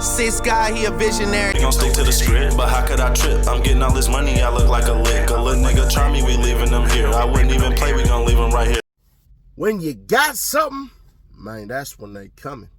Six guy, he a visionary. We gon' stick to the script, but how could I trip? I'm getting all this money, I look like a lick. A little nigga try me, we leaving them here. I wouldn't even play, we gon' leave them right here. When you got something, man, that's when they coming.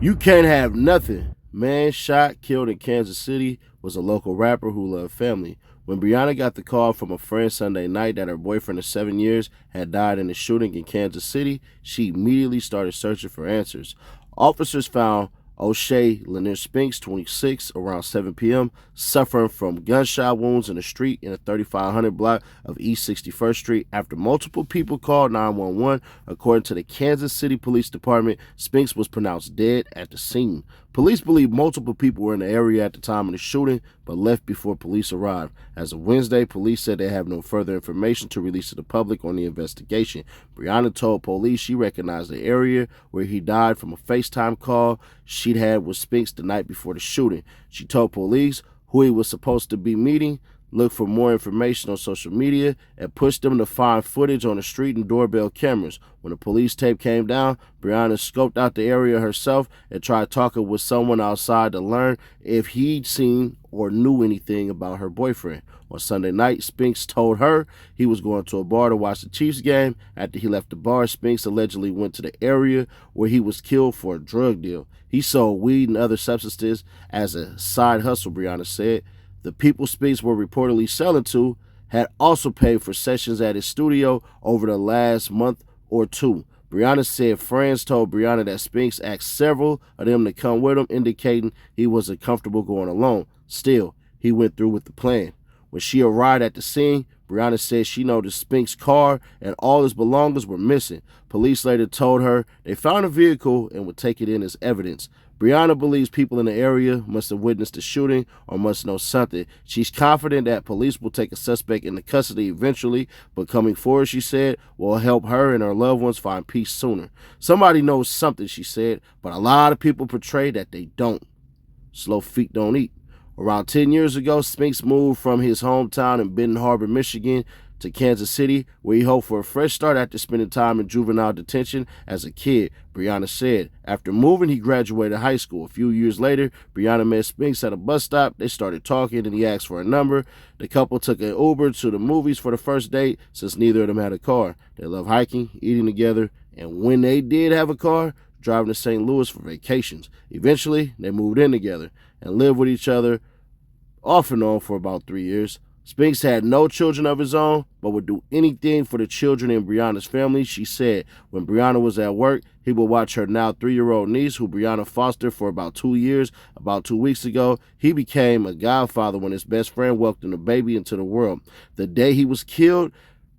You can't have nothing. Man shot, killed in Kansas City was a local rapper who loved family. When Brianna got the call from a friend Sunday night that her boyfriend of 7 years had died in a shooting in Kansas City, she immediately started searching for answers. Officers found O'Shea Lanier Spinks, 26, around 7 p.m., suffering from gunshot wounds in a street in the 3500 block of East 61st Street. After multiple people called 911, according to the Kansas City Police Department, Spinks was pronounced dead at the scene. Police believe multiple people were in the area at the time of the shooting, but left before police arrived. As of Wednesday, police said they have no further information to release to the public on the investigation. Brianna told police she recognized the area where he died from a FaceTime call she'd had with Spinks the night before the shooting. She told police who he was supposed to be meeting, looked for more information on social media, and pushed them to find footage on the street and doorbell cameras. When the police tape came down, Brianna scoped out the area herself and tried talking with someone outside to learn if he'd seen or knew anything about her boyfriend. On Sunday night, Spinks told her he was going to a bar to watch the Chiefs game. After he left the bar, Spinks allegedly went to the area where he was killed for a drug deal. He sold weed and other substances as a side hustle, Brianna said. The people Spinks were reportedly selling to had also paid for sessions at his studio over the last month or two. Brianna said friends told Brianna that Spinks asked several of them to come with him, indicating he wasn't comfortable going alone. Still, he went through with the plan. When she arrived at the scene, Brianna said she noticed Spinks' car and all his belongings were missing. Police later told her they found a vehicle and would take it in as evidence. Brianna believes people in the area must have witnessed the shooting or must know something. She's confident that police will take a suspect into custody eventually, but coming forward, she said, will help her and her loved ones find peace sooner. Somebody knows something, she said, but a lot of people portray that they don't. Slow feet don't eat. Around 10 years ago, Spinks moved from his hometown in Benton Harbor, Michigan, to Kansas City, where he hoped for a fresh start after spending time in juvenile detention as a kid. Brianna said after moving, he graduated high school. A few years later, Brianna met Spinks at a bus stop. They started talking and he asked for a number. The couple took an Uber to the movies for the first date since neither of them had a car. They love hiking, eating together, and when they did have a car, driving to St. Louis for vacations. Eventually, they moved in together and lived with each other off and on for about 3 years. Spinks had no children of his own, but would do anything for the children in Brianna's family. She said when Brianna was at work, he would watch her now 3-year-old niece, who Brianna fostered for about 2 years. About 2 weeks ago, he became a godfather when his best friend welcomed a baby into the world. The day he was killed,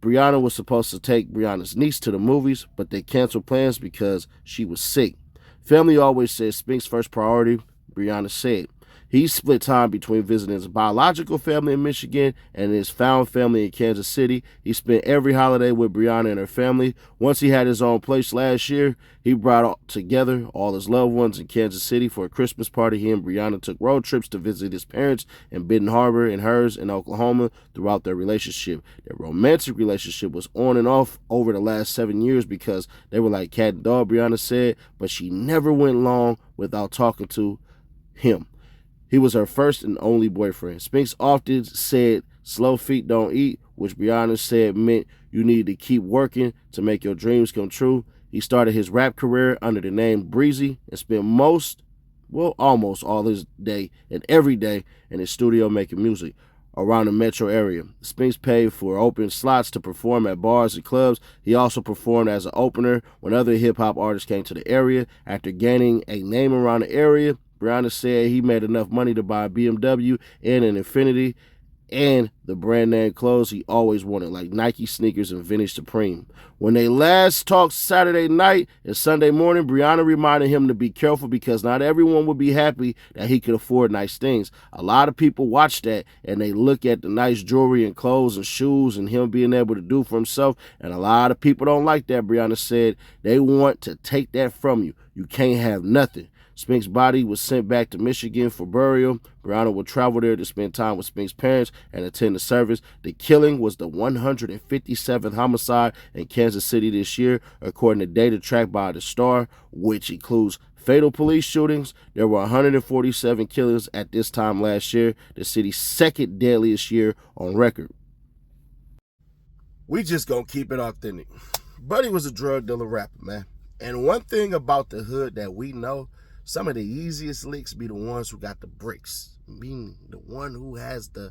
Brianna was supposed to take Brianna's niece to the movies, but they canceled plans because she was sick. Family always says Spinks' first priority, Brianna said. He split time between visiting his biological family in Michigan and his found family in Kansas City. He spent every holiday with Brianna and her family. Once he had his own place last year, he brought together all his loved ones in Kansas City for a Christmas party. He and Brianna took road trips to visit his parents in Benton Harbor and hers in Oklahoma throughout their relationship. Their romantic relationship was on and off over the last 7 years because they were like cat and dog, Brianna said, but she never went long without talking to him. He was her first and only boyfriend. Spinks often said slow feet don't eat, which Brianna said meant you need to keep working to make your dreams come true. He started his rap career under the name Breezy and spent almost all his day and every day in his studio making music around the metro area. Spinks paid for open slots to perform at bars and clubs. He also performed as an opener when other hip-hop artists came to the area. After gaining a name around the area, Brianna said he made enough money to buy a BMW and an Infiniti and the brand name clothes he always wanted, like Nike sneakers and vintage Supreme. When they last talked Saturday night and Sunday morning, Brianna reminded him to be careful because not everyone would be happy that he could afford nice things. A lot of people watch that and they look at the nice jewelry and clothes and shoes and him being able to do for himself, and a lot of people don't like that, Brianna said. They want to take that from you. You can't have nothing. Spinks' body was sent back to Michigan for burial. Brianna would travel there to spend time with Spinks' parents and attend the service. The killing was the 157th homicide in Kansas City this year, according to data tracked by The Star, which includes fatal police shootings, there were 147 killings at this time last year, the city's second deadliest year on record. We just gonna keep it authentic. Buddy was a drug dealer rapper, man. And one thing about the hood that we know, some of the easiest licks be the ones who got the bricks, meaning the one who has the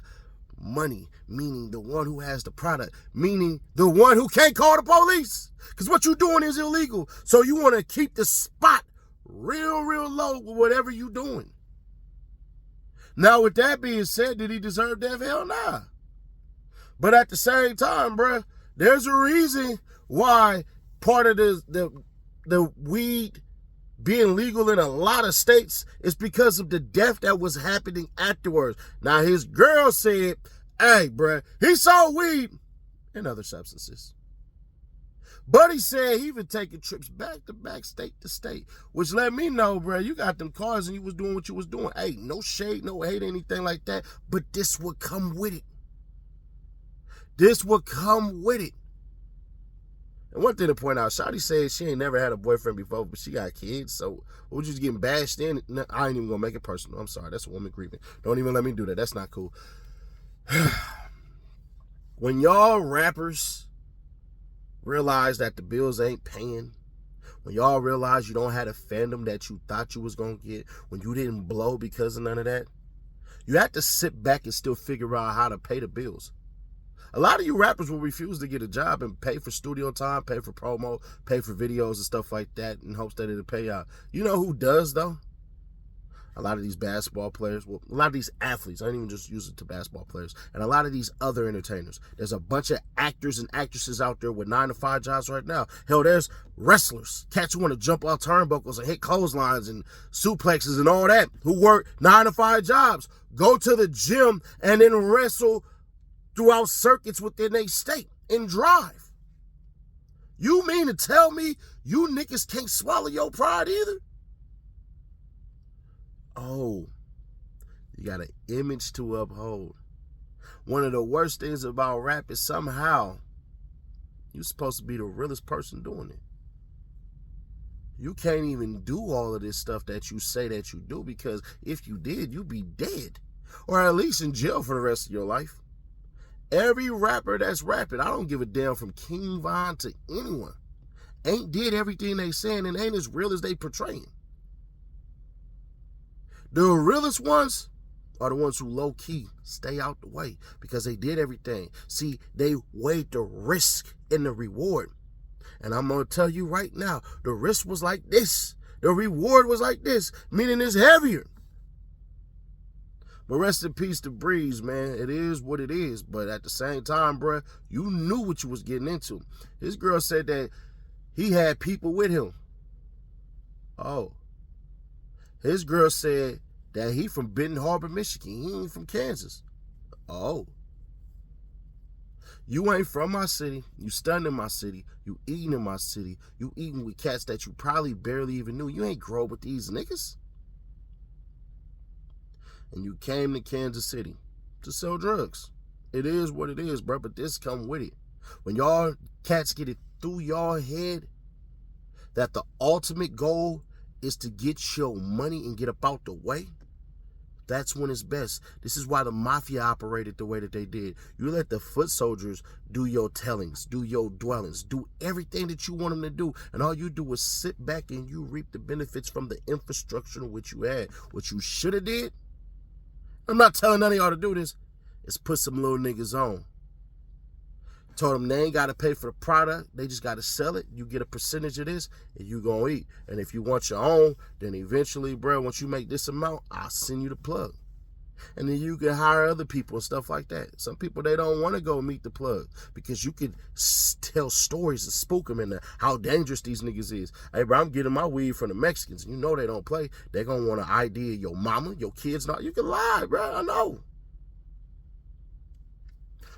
money, meaning the one who has the product, meaning the one who can't call the police. Because what you doing is illegal. So you want to keep the spot real low with whatever you doing. Now, with that being said, did he deserve death? Hell nah. But at the same time, bruh, there's a reason why part of the weed being legal in a lot of states is because of the death that was happening afterwards. Now, his girl said, hey, bruh, he sold weed and other substances. Buddy said he been taking trips back to back, state to state, which let me know, bruh, you got them cars and you was doing what you was doing. Hey, no shade, no hate, anything like that, but this would come with it. This would come with it. And one thing to point out, Shawty said she ain't never had a boyfriend before, but she got kids, so we're just getting bashed in. I ain't even gonna make it personal. I'm sorry, that's a woman grieving. Don't even let me do that. That's not cool. When y'all rappers realize that the bills ain't paying, when y'all realize you don't have a fandom that you thought you was gonna get, when you didn't blow because of none of that, you have to sit back and still figure out how to pay the bills. A lot of you rappers will refuse to get a job and pay for studio time, pay for promo, pay for videos and stuff like that in hopes that it'll pay out. You know who does, though? A lot of these basketball players, well, a lot of these athletes, I don't even just use it to basketball players, and a lot of these other entertainers. There's a bunch of actors and actresses out there with 9-to-5 jobs right now. Hell, there's wrestlers, cats who want to jump off turnbuckles and hit clotheslines and suplexes and all that, who work 9-to-5 jobs, go to the gym and then wrestle throughout circuits within a state and drive. You mean to tell me you niggas can't swallow your pride either? Oh, you got an image to uphold. One of the worst things about rap is somehow you're supposed to be the realest person doing it. You can't even do all of this stuff that you say that you do, because if you did, you'd be dead, or at least in jail for the rest of your life. Every rapper that's rapping, I don't give a damn, from King Von to anyone, ain't did everything they saying and ain't as real as they portraying. The realest ones are the ones who low-key stay out the way because they did everything. See, they weighed the risk and the reward. And I'm going to tell you right now, the risk was like this. The reward was like this, meaning it's heavier. But rest in peace to Breeze, man. It is what it is. But at the same time, bruh, you knew what you was getting into. His girl said that he had people with him. Oh. His girl said that he from Benton Harbor, Michigan. He ain't from Kansas. Oh. You ain't from my city. You stunned in my city. You eating in my city. You eating with cats that you probably barely even knew. You ain't grow with these niggas. And you came to Kansas City to sell drugs. It is what it is, bro, but this come with it. When y'all cats get it through y'all head that the ultimate goal is to get your money and get up out the way, that's when it's best. This is why the mafia operated the way that they did. You let the foot soldiers do your tellings, do your dwellings, do everything that you want them to do. And all you do is sit back and you reap the benefits from the infrastructure which you had. What you should have did, I'm not telling none of y'all to do this, is put some little niggas on. Told them they ain't got to pay for the product. They just got to sell it. You get a percentage of this and you going to eat. And if you want your own, then eventually, bro, once you make this amount, I'll send you the plug. And then you can hire other people and stuff like that. Some people, they don't want to go meet the plug because you could tell stories and spook them into how dangerous these niggas is. Hey, bro, I'm getting my weed from the Mexicans. You know they don't play. They going to want to ID your mama, your kids. Not. You can lie, bro. I know.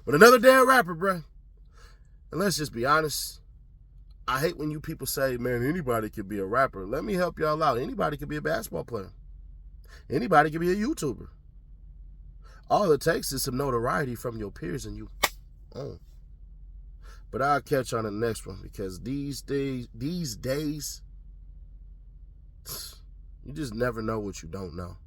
But another damn rapper, bro. And let's just be honest. I hate when you people say, man, anybody can be a rapper. Let me help y'all out. Anybody can be a basketball player. Anybody can be a YouTuber. All it takes is some notoriety from your peers and you own. But I'll catch you on the next one because these days, You just never know what you don't know.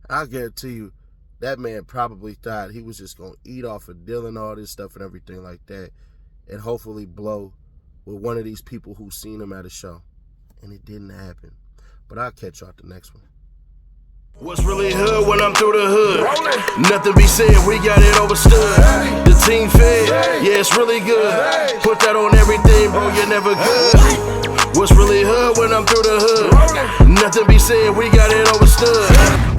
I guarantee you, that man probably thought he was just going to eat off of dealing all this stuff and everything like that and hopefully blow with one of these people who seen him at a show. And it didn't happen. But I'll catch y'all at the next one. What's really hood when I'm through the hood? Nothing be said, we got it overstood. The team fed, yeah, it's really good. Put that on everything, bro, you're never good. What's really hood when I'm through the hood? Nothing be said, we got it overstood.